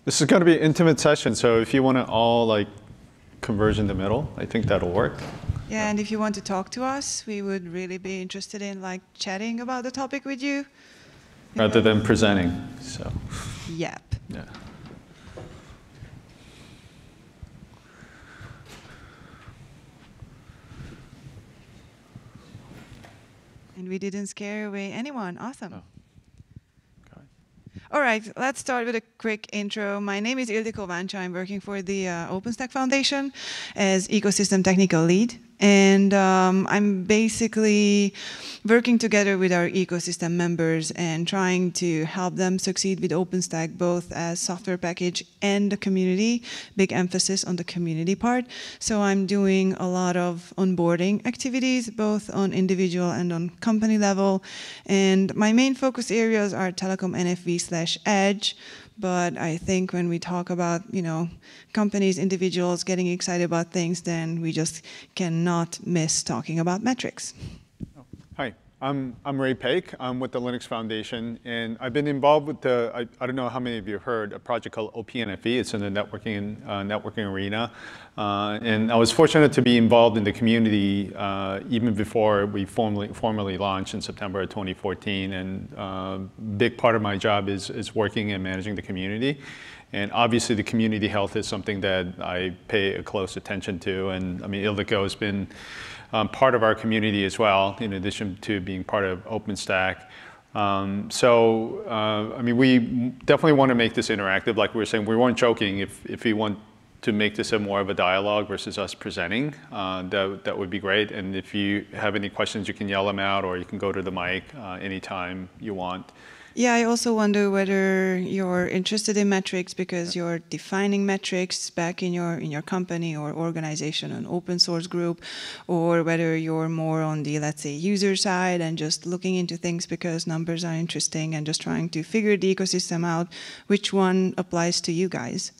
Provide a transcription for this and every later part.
This is going to be an intimate session, so if you want to all like converge in the middle, I think that'll work. Yeah, and if you want to talk to us, we would really be interested in like chatting about the topic with you. Rather than presenting, so. Yep. Yeah. And we didn't scare away anyone. Awesome. Oh. Okay. All right, let's start with a quick intro. My name is Ildikó Váncsa. I'm working for the OpenStack Foundation as Ecosystem Technical Lead. And I'm basically working together with our ecosystem members and trying to help them succeed with OpenStack, both as software package and the community, big emphasis on the community part. So I'm doing a lot of onboarding activities, both on individual and on company level. And my main focus areas are telecom NFV/edge. But I think when we talk about, companies, individuals getting excited about things, then we just cannot miss talking about metrics. Hi, I'm Ray Paik. I'm with the Linux Foundation, and I've been involved with I don't know how many of you have heard, a project called OPNFV. It's in the networking arena. And I was fortunate to be involved in the community even before we formally launched in September of 2014. And a big part of my job is working and managing the community. And obviously the community health is something that I pay a close attention to. And I mean, Ildikó has been part of our community as well, in addition to being part of OpenStack. I mean, we definitely want to make this interactive. Like we were saying, we weren't joking. If we want to make this a more of a dialogue versus us presenting, that would be great. And if you have any questions, you can yell them out, or you can go to the mic anytime you want. Yeah, I also wonder whether you're interested in metrics because you're defining metrics back in your company or organization, an open source group, or whether you're more on the, let's say, user side and just looking into things because numbers are interesting and just trying to figure the ecosystem out. Which one applies to you guys?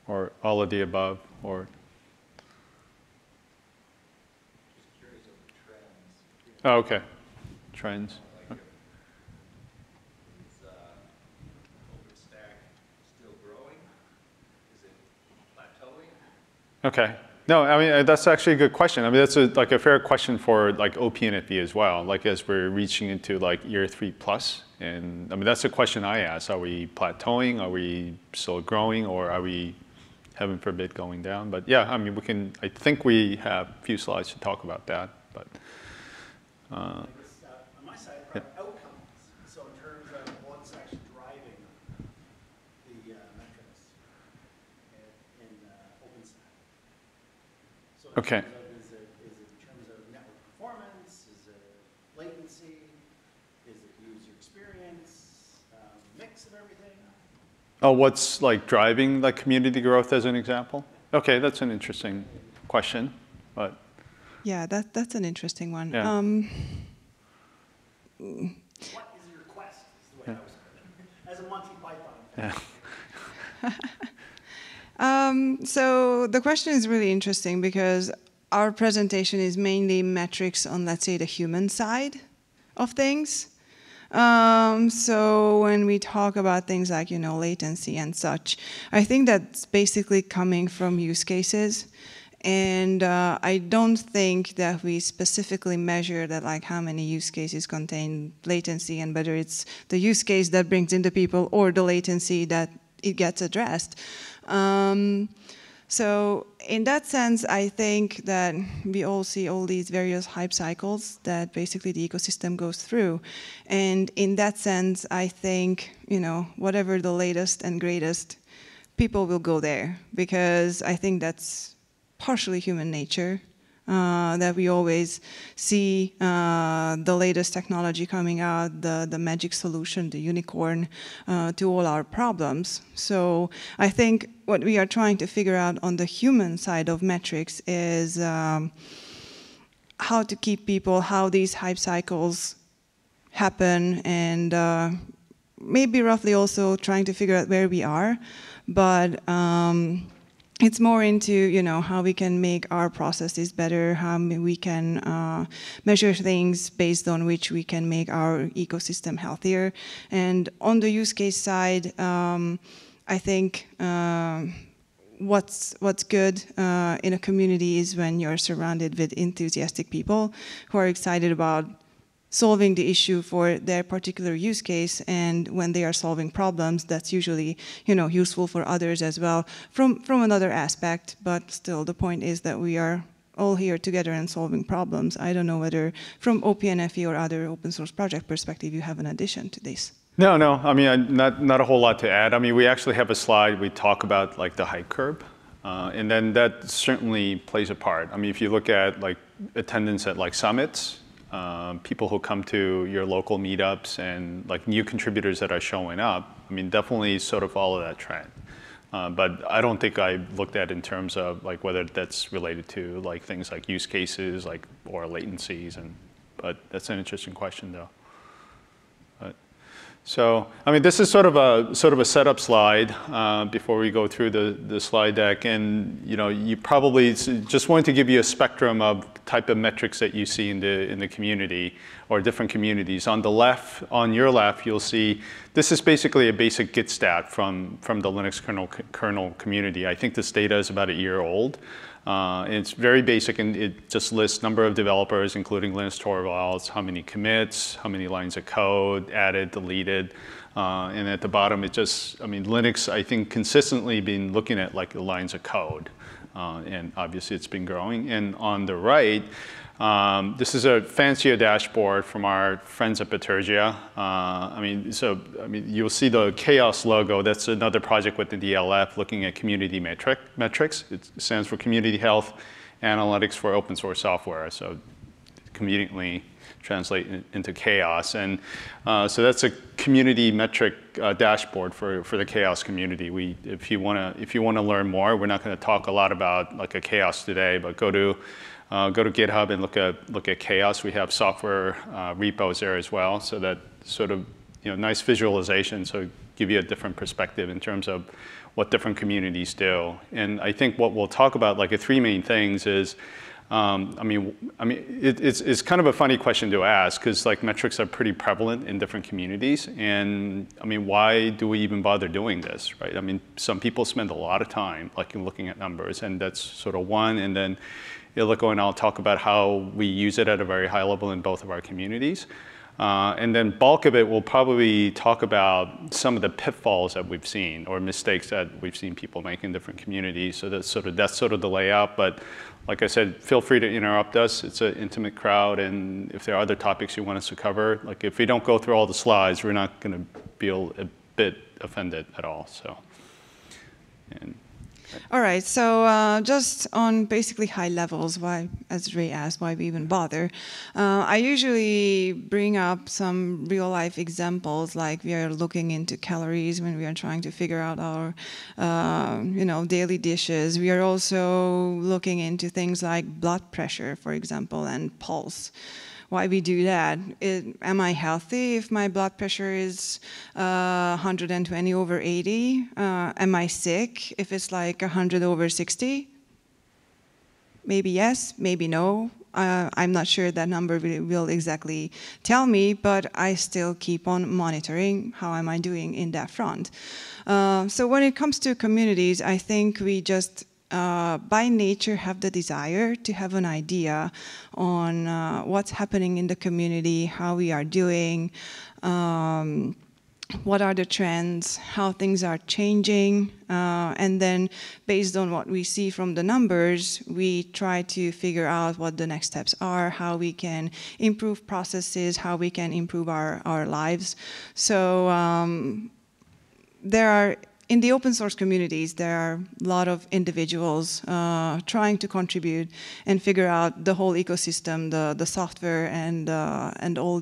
Or all of the above, or? Just curious of the trends. Oh, okay. Trends. Okay. No, I mean, that's actually a good question. I mean, that's a fair question for like OPNFV as well, like as we're reaching into like year 3+. And I mean, that's a question I ask. Are we plateauing? Are we still growing? Or are we, heaven forbid, going down? But yeah, I mean, I think we have a few slides to talk about that. But on my side, outcomes. So in terms of what's actually driving the metrics in OpenStack. So okay. Is it in terms of network performance? Is it latency? Is it user experience? Mix of everything? Oh, what's like driving like community growth as an example? Okay, that's an interesting question, but. Yeah, that's an interesting one. Yeah. What is your quest? Is the way I was as a Monty Python. Yeah. So the question is really interesting because our presentation is mainly metrics on, let's say, the human side of things. So when we talk about things like, latency and such, I think that's basically coming from use cases. And I don't think that we specifically measure that, like how many use cases contain latency and whether it's the use case that brings in the people or the latency that it gets addressed. So in that sense, I think that we all see all these various hype cycles that basically the ecosystem goes through. And in that sense, I think, whatever the latest and greatest, people will go there because I think that's partially human nature, that we always see the latest technology coming out, the magic solution, the unicorn to all our problems. So I think what we are trying to figure out on the human side of metrics is how to keep people, how these hype cycles happen, and maybe roughly also trying to figure out where we are. But it's more into, how we can make our processes better, how we can measure things based on which we can make our ecosystem healthier. And on the use case side, I think what's good in a community is when you're surrounded with enthusiastic people who are excited about solving the issue for their particular use case, and when they are solving problems, that's usually useful for others as well from another aspect. But still, the point is that we are all here together and solving problems. I don't know whether from OPNFE or other open source project perspective you have an addition to this. No, no. I mean, not a whole lot to add. I mean, we actually have a slide. We talk about like the hype curve, and then that certainly plays a part. I mean, if you look at like attendance at like summits, people who come to your local meetups, and like new contributors that are showing up, I mean, definitely sort of follow that trend. But I don't think I looked at in terms of like whether that's related to like things like use cases, like or latencies, but that's an interesting question though. So, I mean, this is sort of a setup slide before we go through the slide deck, and you probably just wanted to give you a spectrum of type of metrics that you see in the community or different communities. On the left, on your left, you'll see this is basically a basic Git stat from the Linux kernel community. I think this data is about a year old. And it's very basic, and it just lists number of developers, including Linus Torvalds, how many commits, how many lines of code, added, deleted. And at the bottom, it just, I mean, Linux, I think, consistently been looking at like the lines of code. And obviously, it's been growing. And on the right, this is a fancier dashboard from our friends at Bitergia. I mean, you'll see the Chaos logo. That's another project within the LF looking at community metrics. It stands for Community Health Analytics for Open Source Software. So conveniently translate into Chaos. And so that's a community metric dashboard for the Chaos community. If you want to learn more, we're not going to talk a lot about like a Chaos today, but go to GitHub and look at Chaos. We have software repos there as well, so that sort of nice visualization, so give you a different perspective in terms of what different communities do. And I think what we'll talk about, like the three main things, is it's kind of a funny question to ask because like metrics are pretty prevalent in different communities, and I mean, why do we even bother doing this, right? I mean, some people spend a lot of time like looking at numbers, and that's sort of one, and then Illiko and I'll talk about how we use it at a very high level in both of our communities. And then bulk of it, we'll probably talk about some of the pitfalls that we've seen or mistakes that we've seen people make in different communities. So that's sort of the layout. But like I said, feel free to interrupt us. It's an intimate crowd. And if there are other topics you want us to cover, like if we don't go through all the slides, we're not going to feel a bit offended at all. So. All right, so just on basically high levels, why, as Ray asked, why we even bother, I usually bring up some real-life examples, like we are looking into calories when we are trying to figure out our, daily dishes. We are also looking into things like blood pressure, for example, and pulse. Why we do that? Am I healthy if my blood pressure is 120/80? Am I sick if it's like 100/60? Maybe yes, maybe no. I'm not sure that number will exactly tell me, but I still keep on monitoring how am I doing in that front. So when it comes to communities, I think we just by nature have the desire to have an idea on what's happening in the community, how we are doing, what are the trends, how things are changing, and then based on what we see from the numbers, we try to figure out what the next steps are, how we can improve processes, how we can improve our lives. So in the open source communities, there are a lot of individuals trying to contribute and figure out the whole ecosystem, the software, and all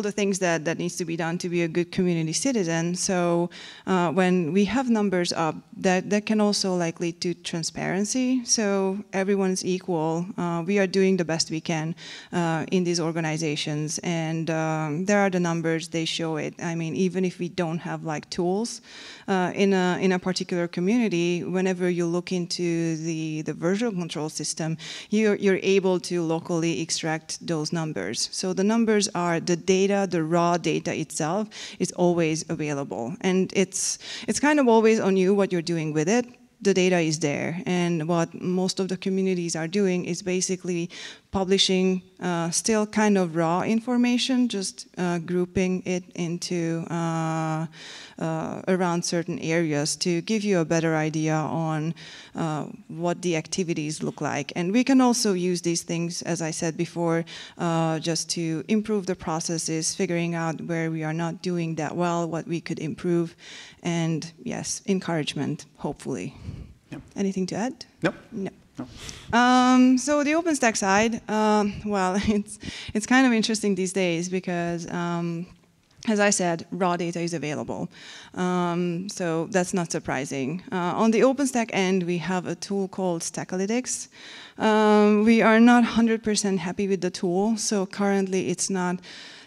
the things that needs to be done to be a good community citizen. So when we have numbers up, that can also like lead to transparency. So everyone's equal. We are doing the best we can in these organizations, and there are the numbers. They show it. I mean, even if we don't have like tools in a particular community, whenever you look into the version control system, you're able to locally extract those numbers. So the numbers are the data data, the raw data itself, is always available. And it's kind of always on you what you're doing with it. The data is there, and what most of the communities are doing is basically publishing still kind of raw information, just grouping it into around certain areas to give you a better idea on what the activities look like. And we can also use these things, as I said before, just to improve the processes, figuring out where we are not doing that well, what we could improve, and yes, encouragement, hopefully. Yep. Anything to add? Nope. No. No. So the OpenStack side, well, it's kind of interesting these days because, as I said, raw data is available. So that's not surprising. On the OpenStack end, we have a tool called Stackalytics. We are not 100% happy with the tool, so currently it's not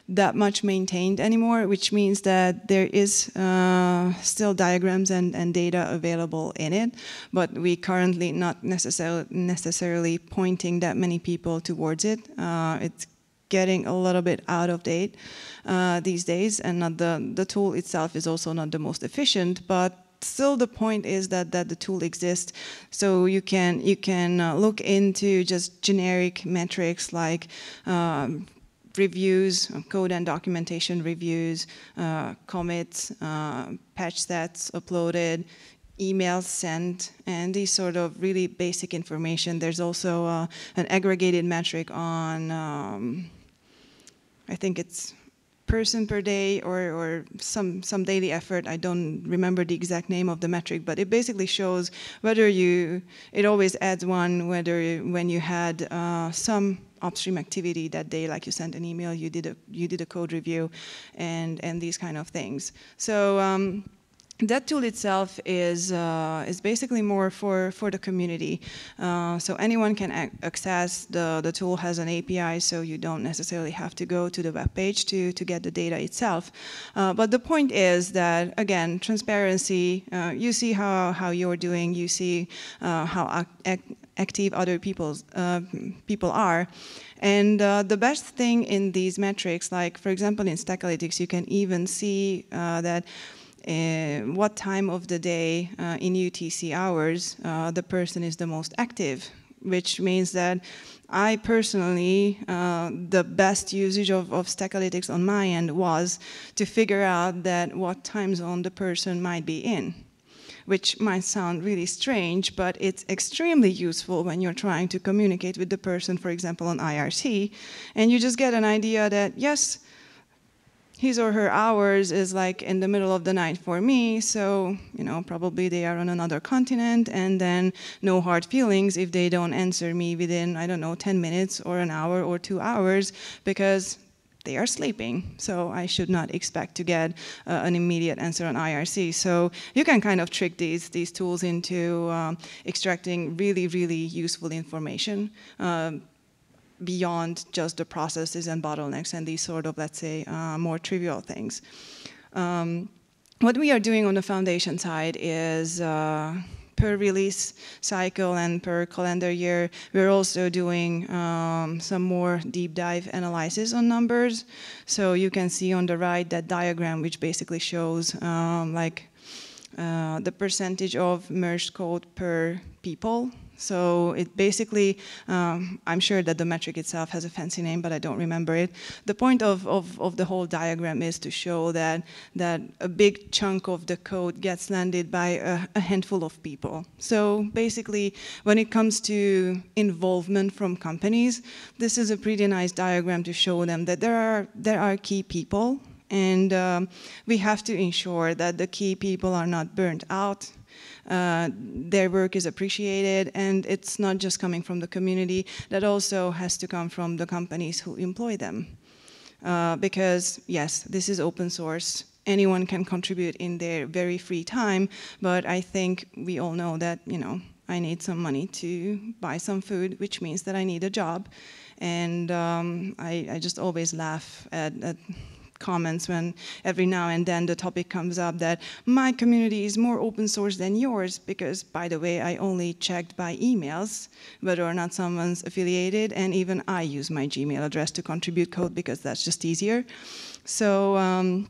that much maintained anymore, which means that there is still diagrams and data available in it, but we currently not necessarily pointing that many people towards it. It's getting a little bit out of date these days, and the tool itself is also not the most efficient, but still the point is that the tool exists, so you can look into just generic metrics like reviews, code and documentation reviews, commits, patch stats uploaded, emails sent, and these sort of really basic information. There's also an aggregated metric on, I think it's person per day or some daily effort. I don't remember the exact name of the metric, but it basically shows whether it always adds one, when you had some upstream activity that day, like you sent an email, you did a code review, and these kind of things. So that tool itself is basically more for the community. So anyone can access the tool. Has an API, so you don't necessarily have to go to the web page to get the data itself. But the point is that, again, transparency. You see how you're doing. You see how active other people are. And the best thing in these metrics, like for example in Stackalytics, you can even see that what time of the day in UTC hours the person is the most active, which means that I personally, the best usage of Stackalytics on my end was to figure out that what time zone the person might be in, which might sound really strange, but it's extremely useful when you're trying to communicate with the person, for example, on IRC, and you just get an idea that, yes, his or her hours is like in the middle of the night for me, so probably they are on another continent, and then no hard feelings if they don't answer me within, I don't know, 10 minutes or an hour or 2 hours, because they are sleeping. So I should not expect to get an immediate answer on IRC. So you can kind of trick these tools into extracting really, really useful information beyond just the processes and bottlenecks and these sort of, let's say, more trivial things. What we are doing on the foundation side is per release cycle and per calendar year, we're also doing some more deep dive analysis on numbers. So you can see on the right that diagram, which basically shows the percentage of merged code per people. So it basically, I'm sure that the metric itself has a fancy name, but I don't remember it. The point of the whole diagram is to show that a big chunk of the code gets landed by a handful of people. So basically, when it comes to involvement from companies, this is a pretty nice diagram to show them that there are key people, and we have to ensure that the key people are not burnt out. Their work is appreciated, and it's not just coming from the community, that also has to come from the companies who employ them. Because yes, this is open source, anyone can contribute in their very free time, but I think we all know that, I need some money to buy some food, which means that I need a job. And I just always laugh at comments when every now and then the topic comes up that my community is more open source than yours because, by the way, I only checked by emails whether or not someone's affiliated, and even I use my Gmail address to contribute code because that's just easier. So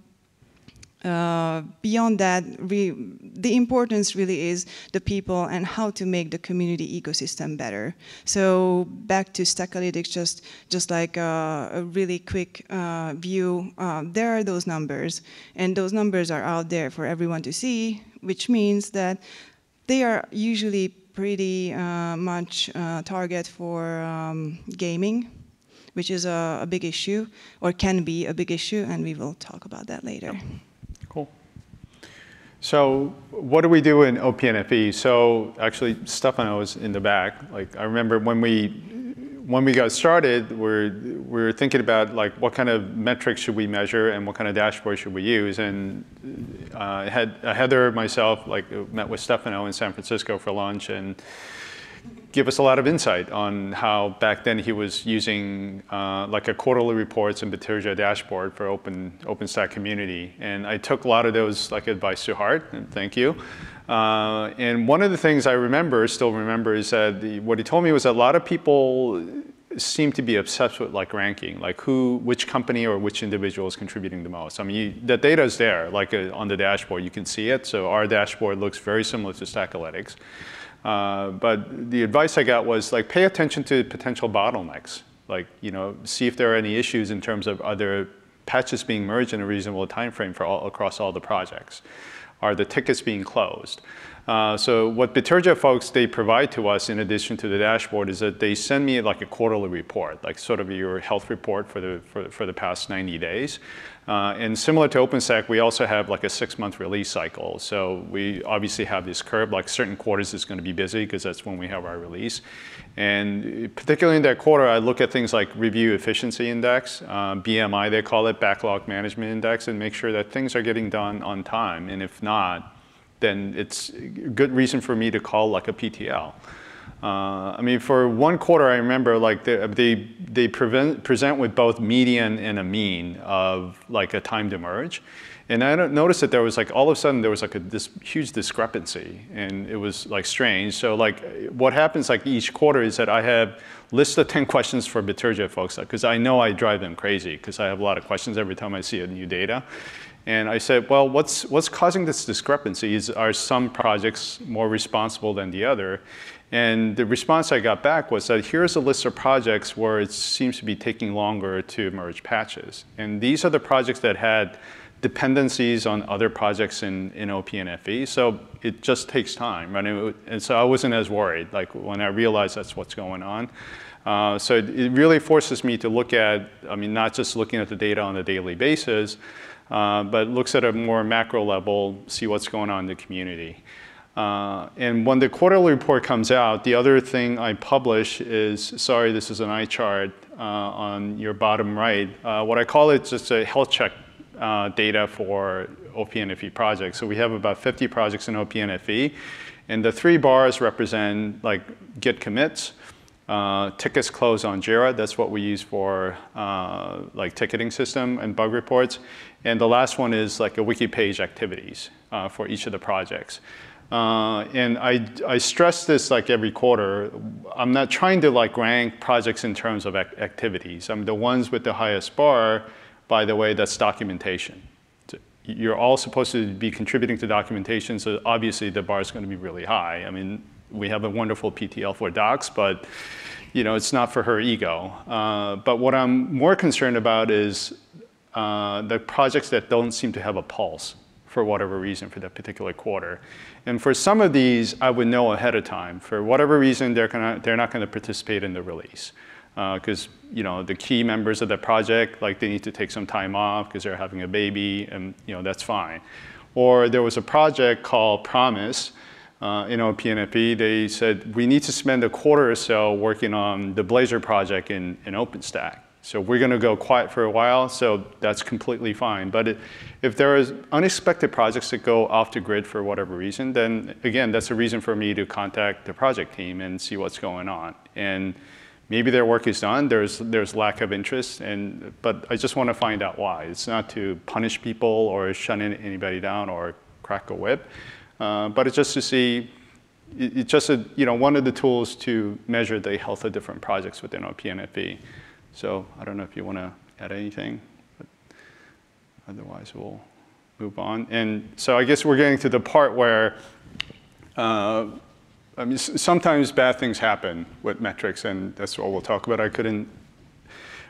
beyond that, the importance really is the people and how to make the community ecosystem better. So back to Stackalytics, just like a really quick view, there are those numbers, and those numbers are out there for everyone to see, which means that they are usually pretty much target for gaming, which is a big issue, or can be a big issue, and we will talk about that later. Yep. Cool. So what do we do in OPNFV? So actually, Stefano was in the back. Like I remember when we got started, we were thinking about like what kind of metrics should we measure and what kind of dashboard should we use. And Heather, myself, like met with Stefano in San Francisco for lunch and give us a lot of insight on how back then he was using like a quarterly reports and Bitergia dashboard for OpenStack community. And I took a lot of those like advice to heart, and thank you. And one of the things I still remember, is that what he told me was that a lot of people seem to be obsessed with like ranking, like which company or which individual is contributing the most. I mean, the data is there, like on the dashboard, you can see it. So our dashboard looks very similar to Stackalytics. But the advice I got was like, pay attention to potential bottlenecks. Like, see if there are any issues in terms of other patches being merged in a reasonable time frame across all the projects. Are the tickets being closed? So what Bitergia folks, they provide to us in addition to the dashboard is that they send me like a quarterly report, like sort of your health report for the past 90 days. And similar to OpenStack, we also have like a 6-month release cycle. So we obviously have this curve, like certain quarters is going to be busy because that's when we have our release. And particularly in that quarter, I look at things like review efficiency index, BMI they call it, backlog management index, and make sure that things are getting done on time. And if not, then it's a good reason for me to call like a PTL. I mean, for one quarter, I remember like they present with both median and a mean of like a time to merge. And I noticed that there was like, all of a sudden there was like this huge discrepancy, and it was like strange. So like what happens like each quarter is that I have list of 10 questions for Bitergia folks, because I know I drive them crazy because I have a lot of questions every time I see a new data. And I said, well, what's causing this discrepancy? Are some projects more responsible than the other? And the response I got back was that here's a list of projects where it seems to be taking longer to merge patches. And these are the projects that had dependencies on other projects in OPNFV. So it just takes time, right? And so I wasn't as worried, like when I realized that's what's going on. So it really forces me to look at, I mean, not just looking at the data on a daily basis, but looks at a more macro level, see what's going on in the community. And when the quarterly report comes out, the other thing I publish is, sorry, this is an eye chart on your bottom right. What I call it just a health check data for OPNFV projects. So we have about 50 projects in OPNFV, and the 3 bars represent like Git commits, tickets closed on Jira. That's what we use for like ticketing system and bug reports. And the last one is like a wiki page activities for each of the projects. And I stress this like every quarter. I'm not trying to like rank projects in terms of activities. The ones with the highest bar, by the way, that's documentation. You're all supposed to be contributing to documentation, so obviously the bar is going to be really high. I mean, we have a wonderful PTL for docs, but it's not for her ego. But what I'm more concerned about is the projects that don't seem to have a pulse for whatever reason for that particular quarter. And for some of these, I would know ahead of time. For whatever reason, they're not going to participate in the release. Because the key members of the project, like they need to take some time off because they're having a baby, and that's fine. Or there was a project called Promise in OPNFV. They said, we need to spend a quarter or so working on the Blazor project in OpenStack. So we're going to go quiet for a while, so that's completely fine. But if there is unexpected projects that go off the grid for whatever reason, then again, that's a reason for me to contact the project team and see what's going on. And maybe their work is done, there's lack of interest, but I just want to find out why. It's not to punish people or shut anybody down or crack a whip, but it's just to see, it's just one of the tools to measure the health of different projects within OPNFV. So I don't know if you want to add anything, but otherwise we'll move on. And so I guess we're getting to the part where I mean, sometimes bad things happen with metrics, and that's what we'll talk about. I couldn't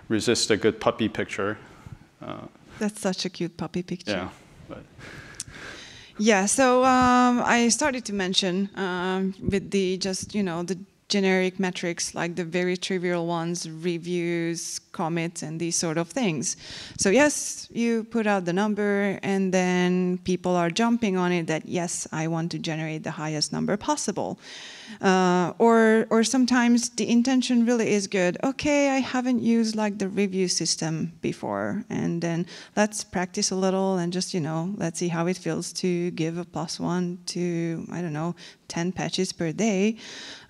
resist a good puppy picture. That's such a cute puppy picture. Yeah. But. Yeah, so I started to mention with the the generic metrics, like the very trivial ones, reviews, commits, and these sort of things. So yes, you put out the number, and then people are jumping on it that, yes, I want to generate the highest number possible. Or sometimes the intention really is good. Okay, I haven't used like the review system before, and then let's practice a little and just, let's see how it feels to give a +1 to, I don't know, 10 patches per day.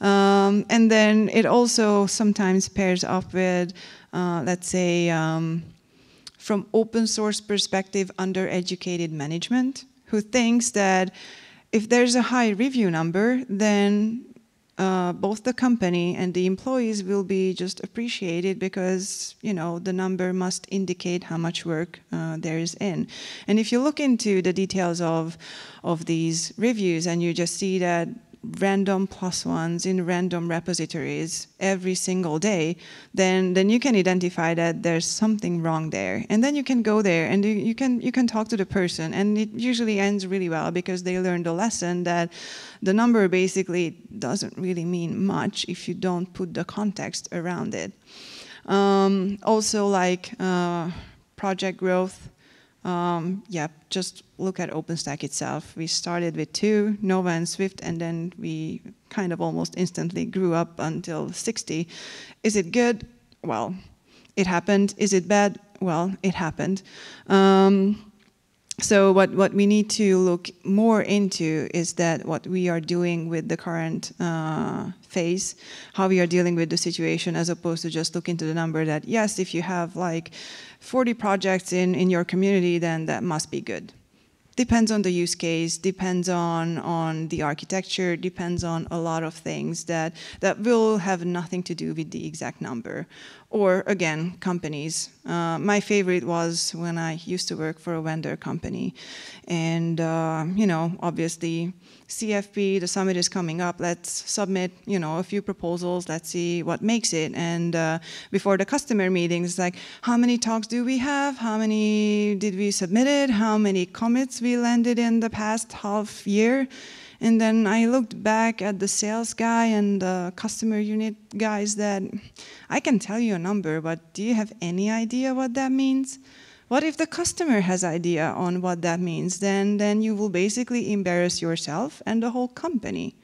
And then it also sometimes pairs up with, let's say, from open source perspective, undereducated management, who thinks that if there's a high review number, then both the company and the employees will be just appreciated because, the number must indicate how much work there is in. And if you look into the details of these reviews and you just see that random +1s in random repositories every single day, then you can identify that there's something wrong there. And then you can go there and you can talk to the person, and it usually ends really well because they learned a lesson that the number basically doesn't really mean much if you don't put the context around it. Also, like project growth. Just look at OpenStack itself. We started with 2, Nova and Swift, and then we kind of almost instantly grew up until 60. Is it good? Well, it happened. Is it bad? Well, it happened. So what we need to look more into is that what we are doing with the current phase, how we are dealing with the situation, as opposed to just look into the number that, yes, if you have like 40 projects in your community, then that must be good. Depends on the use case, depends on the architecture, depends on a lot of things that will have nothing to do with the exact number. Or again, companies. My favorite was when I used to work for a vendor company. And, obviously, CFP, the summit is coming up. Let's submit, a few proposals. Let's see what makes it. And before the customer meetings, it's like, how many talks do we have? How many did we submit it? How many commits we landed in the past half year? And then I looked back at the sales guy and the customer unit guys that I can tell you a number, but do you have any idea what that means? What if the customer has idea on what that means? Then you will basically embarrass yourself and the whole company.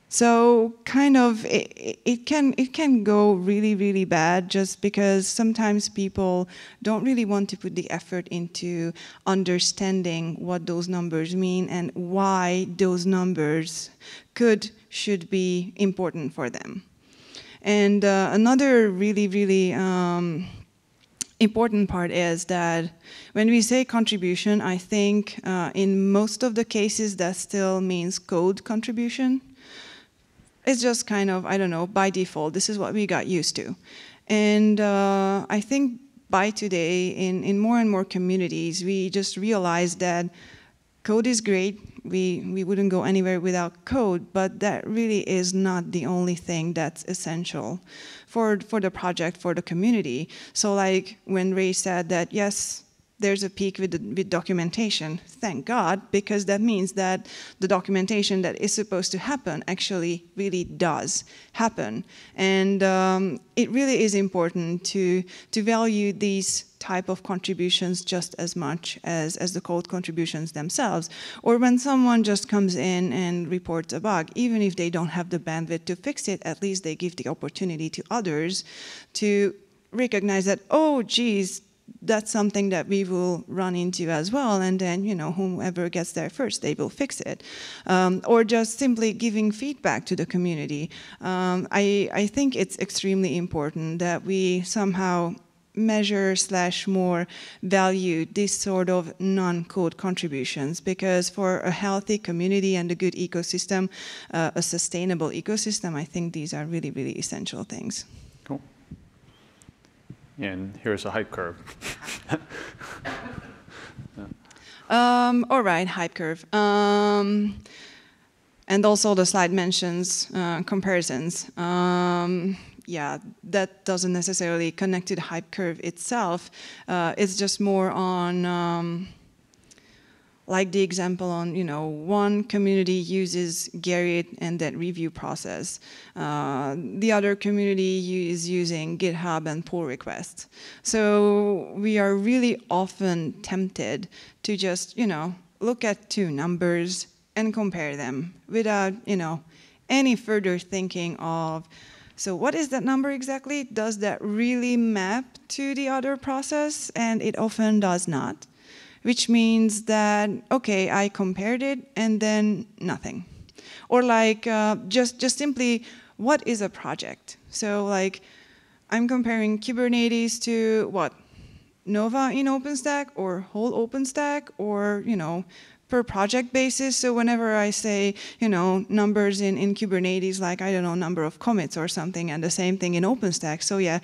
So kind of it can go really, really bad just because sometimes people don't really want to put the effort into understanding what those numbers mean and why those numbers should be important for them. And another really, really important part is that when we say contribution, I think in most of the cases that still means code contribution. It's just kind of, I don't know, by default, this is what we got used to. And I think by today, in more and more communities, we just realize that code is great. We wouldn't go anywhere without code, but that really is not the only thing that's essential for the project, for the community. So like when Ray said that, yes, there's a peak with documentation. Thank God, because that means that the documentation that is supposed to happen actually really does happen. And it really is important to value these type of contributions just as much as the code contributions themselves. Or when someone just comes in and reports a bug, even if they don't have the bandwidth to fix it, at least they give the opportunity to others to recognize that, oh, geez, that's something that we will run into as well, and then, you know, whomever gets there first, they will fix it. Or just simply giving feedback to the community. I think it's extremely important that we somehow measure / more value this sort of non-code contributions, because for a healthy community and a good ecosystem, a sustainable ecosystem, I think these are really, really essential things. Cool. And here's a hype curve. All right, hype curve. And also the slide mentions comparisons. Yeah, that doesn't necessarily connect to the hype curve itself. It's just more on, like the example on, you know, one community uses Gerrit and that review process. The other community is using GitHub and pull requests. So we are really often tempted to just, you know, look at two numbers and compare them without, you know, any further thinking of, so what is that number exactly? Does that really map to the other process? And it often does not, which means that, okay, I compared it and then nothing. Or like just simply, what is a project? So like I'm comparing Kubernetes to what? Nova in OpenStack or whole OpenStack, or, you know, per project basis. So whenever I say, you know, numbers in Kubernetes, like, I don't know, number of commits or something, and the same thing in OpenStack. So yeah,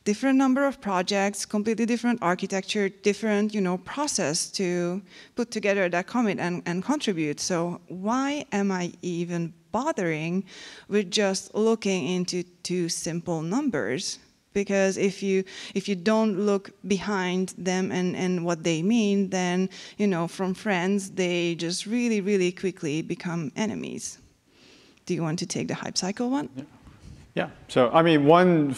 different number of projects, completely different architecture, different, you know, process to put together that commit and contribute. So why am I even bothering with just looking into two simple numbers? Because if you don't look behind them and what they mean, then, you know, from friends, they just really, really quickly become enemies. Do you want to take the hype cycle one? Yeah. So, I mean, one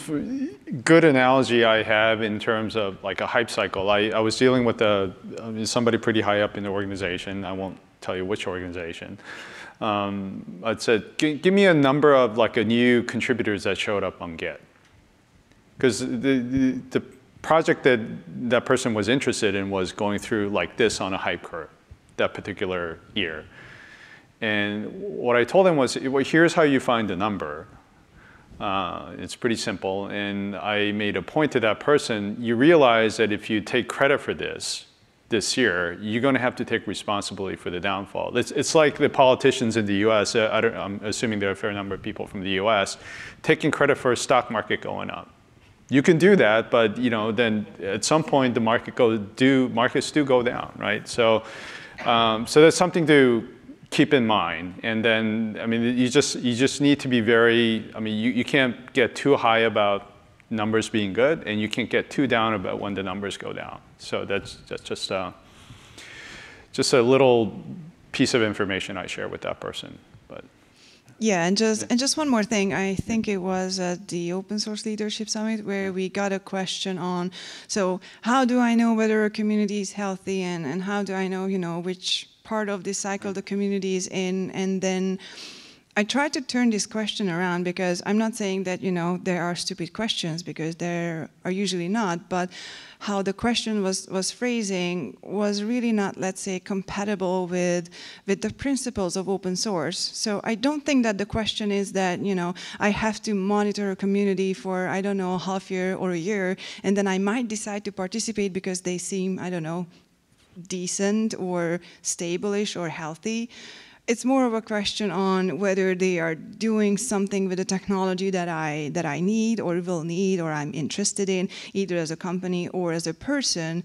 good analogy I have in terms of like a hype cycle, I was dealing with somebody pretty high up in the organization. I won't tell you which organization. I said, give me a number of like a new contributors that showed up on Git. Because the project that person was interested in was going through like this on a hype curve that particular year. And what I told him was, well, here's how you find the number. It's pretty simple. And I made a point to that person, you realize that if you take credit for this year, you're going to have to take responsibility for the downfall. It's like the politicians in the US, I'm assuming there are a fair number of people from the US, taking credit for a stock market going up. You can do that, but, you know, then at some point the markets do go down, right? So that's something to keep in mind. And then, I mean, you just need to be very, I mean, you can't get too high about numbers being good, and you can't get too down about when the numbers go down. So that's just a little piece of information I share with that person. But yeah, and just one more thing. I think it was at the Open Source Leadership Summit where we got a question on, so how do I know whether a community is healthy, and how do I know, you know, which part of this cycle the community is in? And then I tried to turn this question around, because I'm not saying that, you know, there are stupid questions, because there are usually not, but how the question was phrasing was really not, let's say, compatible with the principles of open source. So I don't think that the question is that, you know, I have to monitor a community for, I don't know, a half year or a year, and then I might decide to participate because they seem, I don't know, decent or stable-ish or healthy. It's more of a question on whether they are doing something with the technology that I need or will need or I'm interested in, either as a company or as a person.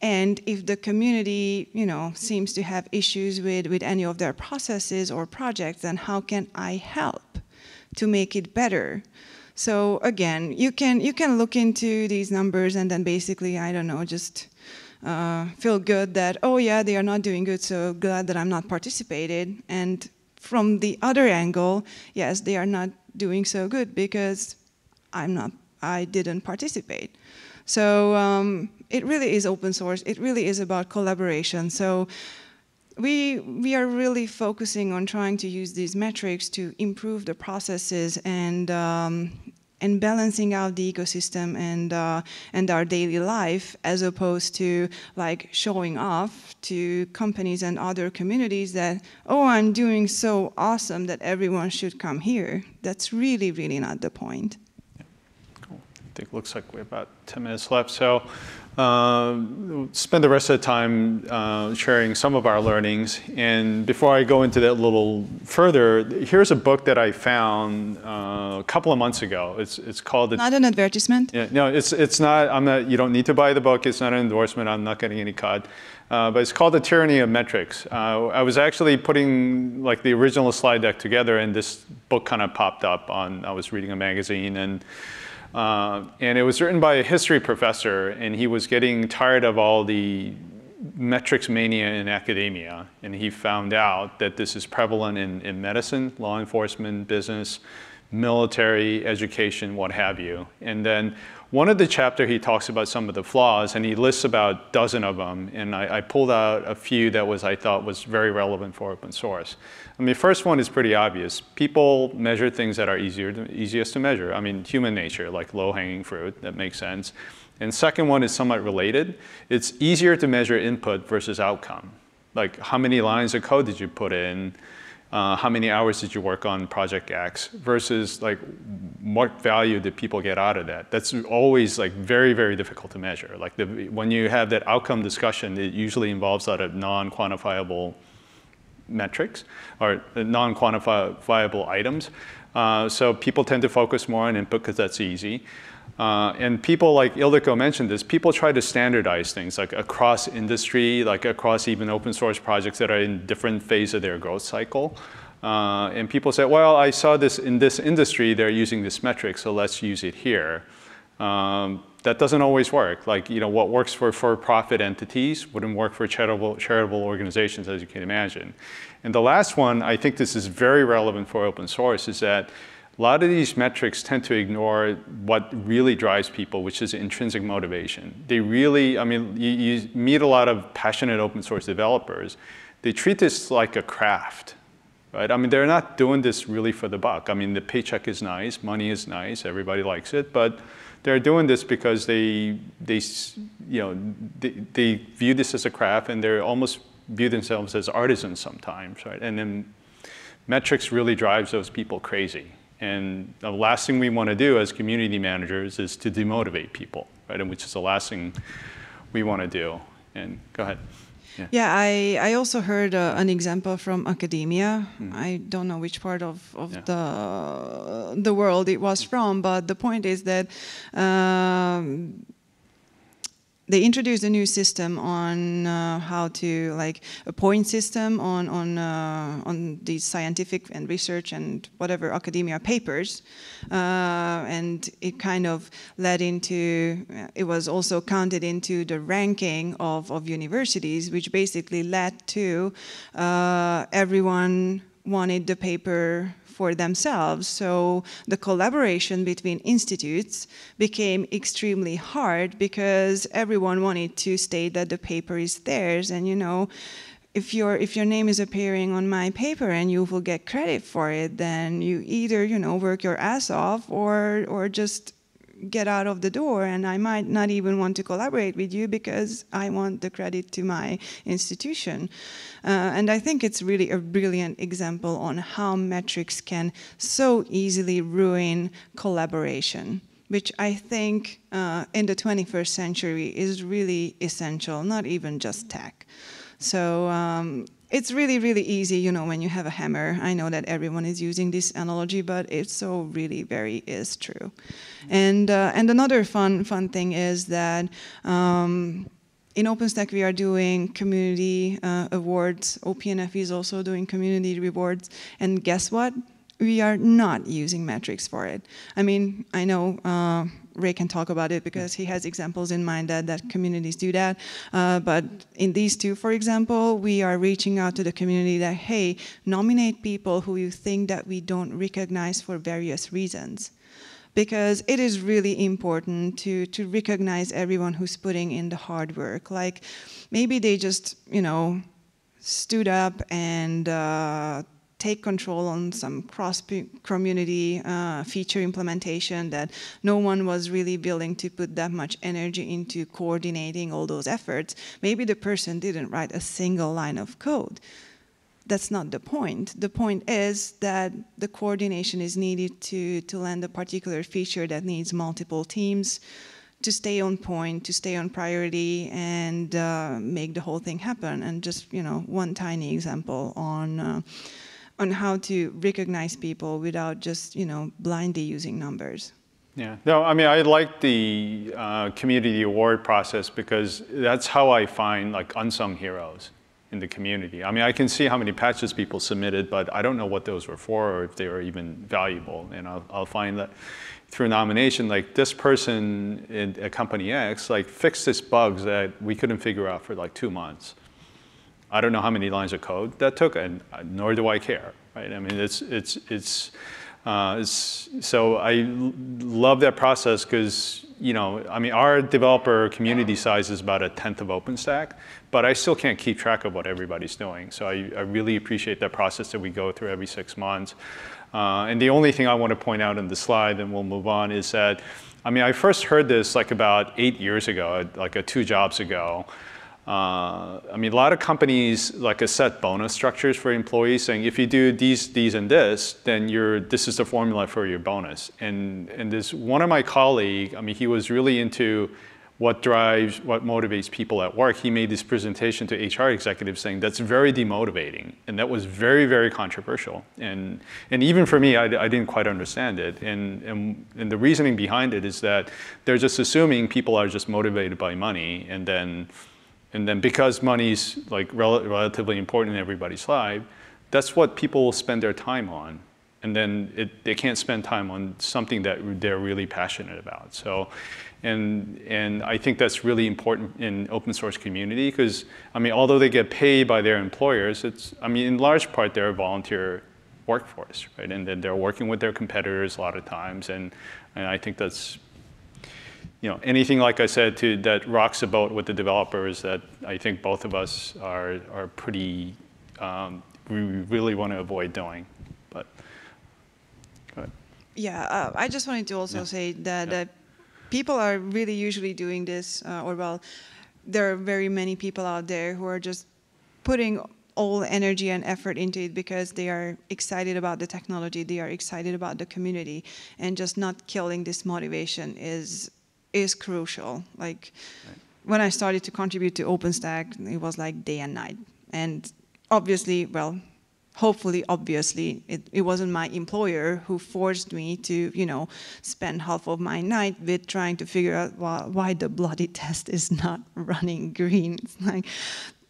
And if the community, you know, seems to have issues with any of their processes or projects, then how can I help to make it better? So again, you can look into these numbers and then basically, I don't know, just feel good that, oh yeah, they are not doing good, so glad that I'm not participated. And from the other angle, yes, they are not doing so good because I didn't participate. So it really is open source. It really is about collaboration. So we are really focusing on trying to use these metrics to improve the processes and and balancing out the ecosystem and our daily life, as opposed to like showing off to companies and other communities that, oh, I'm doing so awesome that everyone should come here. That's really, really not the point. Cool. I think it looks like we have about 10 minutes left. So spend the rest of the time sharing some of our learnings. And before I go into that a little further, here's a book that I found a couple of months ago. It's called... Not an advertisement? Yeah, no, it's not. I'm not. You don't need to buy the book. It's not an endorsement. I'm not getting any cut. But it's called The Tyranny of Metrics. I was actually putting like the original slide deck together, and this book kind of popped up on. I was reading a magazine, and it was written by a history professor, and he was getting tired of all the metrics mania in academia, and he found out that this is prevalent in medicine, law enforcement, business, military, education, what have you. And then one of the chapter, he talks about some of the flaws, and he lists about a dozen of them, and I pulled out a few that I thought was very relevant for open source. I mean, first one is pretty obvious. People measure things that are easiest to measure. I mean, human nature, like low-hanging fruit, that makes sense. And second one is somewhat related. It's easier to measure input versus outcome. Like, how many lines of code did you put in? How many hours did you work on project X versus like what value did people get out of that? That's always like very, very difficult to measure. Like when you have that outcome discussion, it usually involves a lot of non-quantifiable metrics or non-quantifiable items. So people tend to focus more on input because that's easy. And people, like Ildiko mentioned this, people try to standardize things like across industry, like across even open source projects that are in different phases of their growth cycle. And people say, well, I saw this in this industry, they're using this metric, so let's use it here. That doesn't always work. Like, you know, what works for for-profit entities wouldn't work for charitable organizations, as you can imagine. And the last one, I think this is very relevant for open source, is that a lot of these metrics tend to ignore what really drives people, which is intrinsic motivation. They really, I mean, you meet a lot of passionate open source developers. They treat this like a craft, right? I mean, they're not doing this really for the buck. I mean, the paycheck is nice, money is nice, everybody likes it, but they're doing this because they view this as a craft, and they almost view themselves as artisans sometimes, right? And then metrics really drives those people crazy. And the last thing we want to do as community managers is to demotivate people, right? And which is the last thing we want to do. And go ahead. Yeah, I also heard an example from academia. I don't know which part of the world it was from, but the point is that they introduced a new system on how to, like, a point system on these scientific and research and whatever academia papers, and it kind of led into, it was also counted into the ranking of universities, which basically led to everyone wanted the paper for themselves. So the collaboration between institutes became extremely hard because everyone wanted to state that the paper is theirs. And you know, if your name is appearing on my paper and you will get credit for it, then you either, you know, work your ass off or just get out of the door, and I might not even want to collaborate with you because I want the credit to my institution. And I think it's really a brilliant example on how metrics can so easily ruin collaboration, which I think in the 21st century is really essential, not even just tech. So it's really, really easy, you know, when you have a hammer. I know that everyone is using this analogy, but it so really very is true. And another fun thing is that in OpenStack we are doing community awards. OPNF is also doing community rewards. And guess what? We are not using metrics for it. I mean, I know Ray can talk about it because he has examples in mind that communities do that. But in these two, for example, we are reaching out to the community that, hey, nominate people who you think that we don't recognize for various reasons. Because it is really important to recognize everyone who's putting in the hard work. Like, maybe they just, you know, stood up and take control on some cross-community feature implementation that no one was really willing to put that much energy into coordinating all those efforts. Maybe the person didn't write a single line of code. That's not the point. The point is that the coordination is needed to land a particular feature that needs multiple teams to stay on point, to stay on priority, and make the whole thing happen. And just one tiny example on how to recognize people without just blindly using numbers. Yeah, no, I mean, I like the community award process because that's how I find like unsung heroes in the community. I mean, I can see how many patches people submitted, but I don't know what those were for or if they were even valuable. And I'll find that through nomination, like this person at company X, like fixed this bugs that we couldn't figure out for like 2 months. I don't know how many lines of code that took, and nor do I care, right? I mean, so I love that process because, I mean, our developer community size is about 1/10 of OpenStack, but I still can't keep track of what everybody's doing. So I really appreciate that process that we go through every 6 months. And the only thing I want to point out in the slide, and we'll move on, is that, I mean, I first heard this like about 8 years ago, like 2 jobs ago. I mean, a lot of companies like set bonus structures for employees saying, if you do these, and this, then this is the formula for your bonus. And this one of my colleagues, I mean, he was really into what motivates people at work. He made this presentation to HR executives saying that's very demotivating. And that was very, very controversial. And even for me, I didn't quite understand it. And the reasoning behind it is that they're just assuming people are just motivated by money, and then because money's like relatively important in everybody's life, that's what people will spend their time on. And then they can't spend time on something that they're really passionate about. So, and I think that's really important in open source community because, I mean, although they get paid by their employers, I mean, in large part, they're a volunteer workforce, right? And then they're working with their competitors a lot of times. And I think that's, anything, like I said, that rocks the boat with the developers that I think both of us are pretty, we really want to avoid doing. But go ahead. Yeah, I just wanted to also say that people are really usually doing this, there are very many people out there who are just putting all energy and effort into it because they are excited about the technology, they are excited about the community, and just not killing this motivation is crucial. Like when I started to contribute to OpenStack, it was like day and night. And obviously, obviously, it wasn't my employer who forced me to, spend half of my night with trying to figure out why the bloody test is not running green. It's like,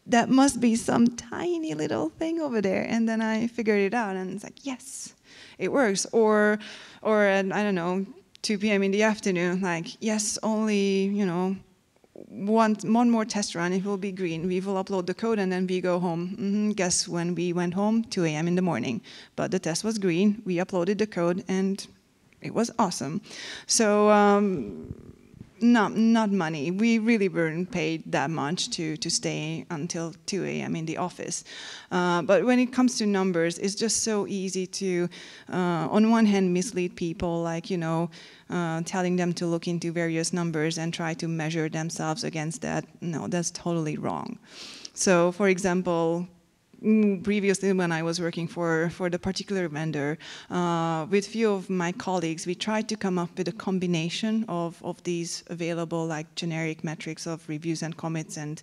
that must be some tiny little thing over there. And then I figured it out, and it's like, yes, it works. Or I don't know, 2 p.m. in the afternoon, like, yes, only, one more test run, it will be green. We will upload the code and then we go home. Guess when we went home? 2 a.m. in the morning. But the test was green, we uploaded the code, and it was awesome. So not money. We really weren't paid that much to stay until 2 a.m. in the office. But when it comes to numbers, it's just so easy to, on one hand, mislead people, like, telling them to look into various numbers and try to measure themselves against that. No, that's totally wrong. So, for example, previously when I was working for the particular vendor, with few of my colleagues, we tried to come up with a combination of these available like generic metrics of reviews and commits and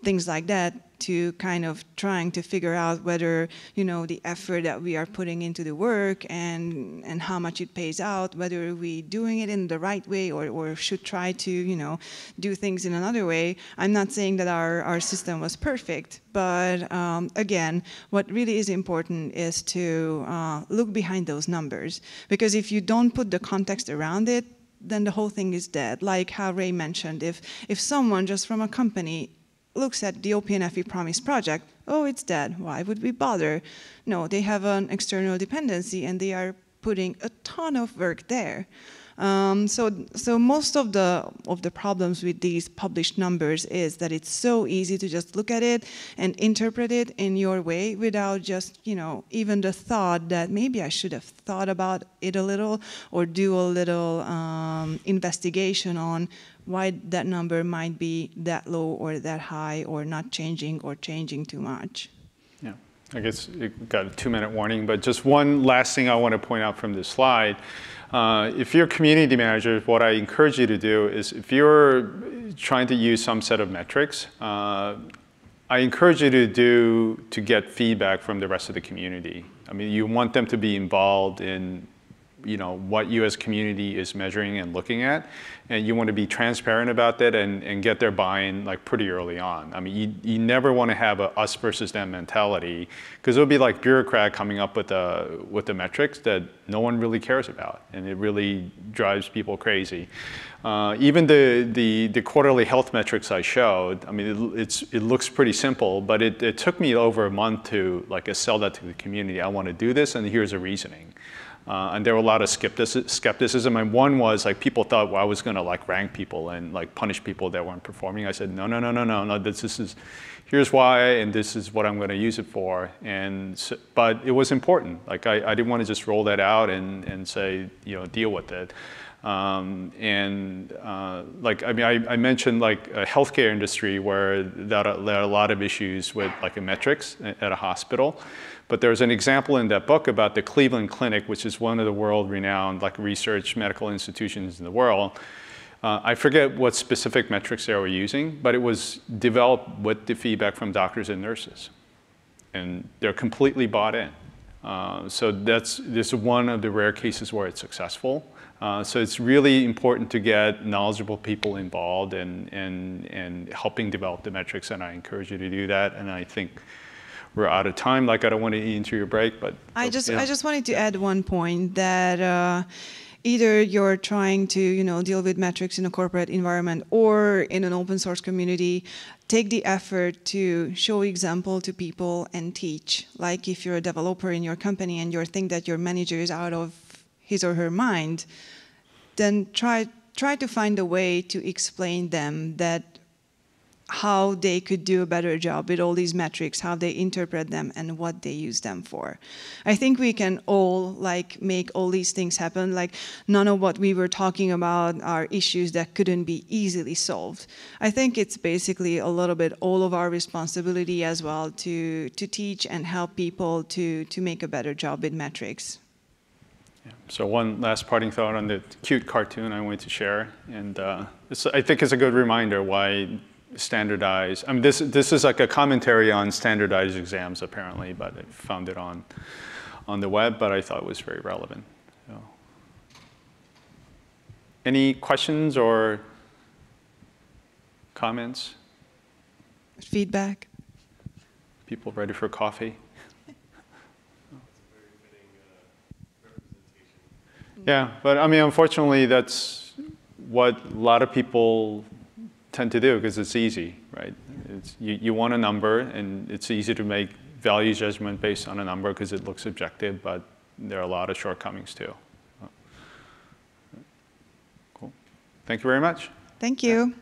things like that to kind of trying to figure out whether, the effort that we are putting into the work and how much it pays out, whether we doing it in the right way or should try to, do things in another way. I'm not saying that our system was perfect, but again, what really is important is to look behind those numbers. Because if you don't put the context around it, then the whole thing is dead. Like how Ray mentioned, if someone just from a company looks at the OpenFE Promise project, oh, it's dead. Why would we bother? No, they have an external dependency and they are putting a ton of work there. So most of the problems with these published numbers is that it's so easy to just look at it and interpret it in your way without just, even the thought that maybe I should have thought about it a little or do a little investigation on why that number might be that low or that high or not changing or changing too much. Yeah, I guess it got a 2-minute warning, but just one last thing I want to point out from this slide. If you're a community manager, what I encourage you to do is if you're trying to use some set of metrics, I encourage you to get feedback from the rest of the community. I mean, you want them to be involved in what you as community is measuring and looking at, and you want to be transparent about that and get their buy-in like pretty early on. I mean, you never want to have a us versus them mentality, because it'll be like bureaucrat coming up with the metrics that no one really cares about, and it really drives people crazy. Even the quarterly health metrics I showed, I mean, it looks pretty simple, but it took me over a month to sell that to the community. I want to do this, and here's the reasoning. And there were a lot of skepticism, and one was people thought, well, I was going to rank people and punish people that weren't performing. I said, no. Here's why, and this is what I'm going to use it for. But it was important. I didn't want to just roll that out and say, deal with it. I mentioned a healthcare industry where there are a lot of issues with metrics at a hospital. But there's an example in that book about the Cleveland Clinic, which is one of the world-renowned research medical institutions in the world. I forget what specific metrics they were using, but it was developed with the feedback from doctors and nurses. And they're completely bought in. So this is one of the rare cases where it's successful. So it's really important to get knowledgeable people involved and helping develop the metrics, and I encourage you to do that. And I think we're out of time. I don't want to eat into your break, but I just wanted to add one point that either you're trying to deal with metrics in a corporate environment or in an open source community, take the effort to show example to people and teach. Like if you're a developer in your company and you think that your manager is out of his or her mind, then try to find a way to explain them that how they could do a better job with all these metrics, how they interpret them, and what they use them for. I think we can all make all these things happen. None of what we were talking about are issues that couldn't be easily solved. I think it's basically a little bit all of our responsibility as well to teach and help people to make a better job with metrics. Yeah. So one last parting thought on the cute cartoon I wanted to share, and I think it's a good reminder why standardize. I mean, this is a commentary on standardized exams apparently, but I found it on the web, but I thought it was very relevant. So. Any questions or comments? Feedback? People ready for coffee? Yeah, but I mean, unfortunately, that's what a lot of people tend to do because it's easy, right? You want a number, and it's easy to make value judgment based on a number because it looks objective, but there are a lot of shortcomings too. Cool. Thank you very much. Thank you.